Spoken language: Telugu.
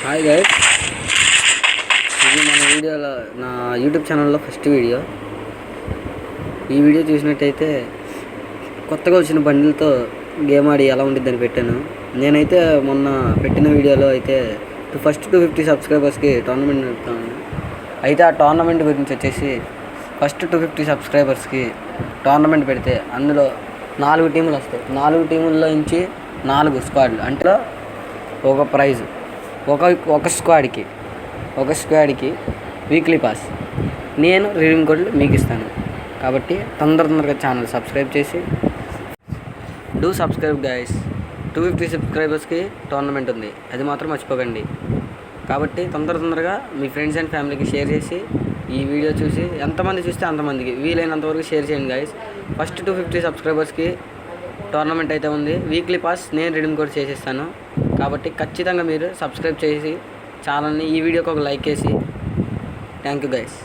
హాయ్ గైస్, ఇది మన వీడియోలో నా యూట్యూబ్ ఛానల్లో ఫస్ట్ వీడియో. ఈ వీడియో చూసినట్టయితే కొత్తగా వచ్చిన బండిలతో గేమ్ ఆడి ఎలా ఉండిద్దని పెట్టాను. నేనైతే మొన్న పెట్టిన వీడియోలో అయితే ఫస్ట్ 250 సబ్స్క్రైబర్స్కి టోర్నమెంట్ నడుపుతాను. అయితే ఆ టోర్నమెంట్ గురించి వచ్చేసి ఫస్ట్ 250 సబ్స్క్రైబర్స్కి టోర్నమెంట్ పెడితే అందులో 4 టీములు వస్తాయి. 4 టీముల్లో నుంచి 4 స్క్వాడ్లు, అంటే ఒక ప్రైజ్ ఒక స్క్వాడ్కి వీక్లీ పాస్. నేను రిడీమ్ కోడ్లు మీకు ఇస్తాను. కాబట్టి తొందరగా ఛానల్ సబ్స్క్రైబ్ చేసి డూ సబ్స్క్రైబ్ గైస్. 250 సబ్స్క్రైబర్స్కి టోర్నమెంట్ ఉంది, అది మాత్రం మర్చిపోకండి. కాబట్టి తొందరగా మీ ఫ్రెండ్స్ అండ్ ఫ్యామిలీకి షేర్ చేసి ఈ వీడియో చూసి ఎంతమంది చూస్తే అంతమందికి వీలైనంతవరకు షేర్ చేయండి గైస్. ఫస్ట్ 250 సబ్స్క్రైబర్స్కి టోర్నమెంట్ అయితే ఉంది. వీక్లీ పాస్ నేను రిడీమ్ కోడ్ చేసేస్తాను. కాబట్టి ఖచ్చితంగా మీరు సబ్స్క్రైబ్ చేసి ఛానల్ని ఈ వీడియోకి ఒక లైక్ వేసి థ్యాంక్ యూ గైస్.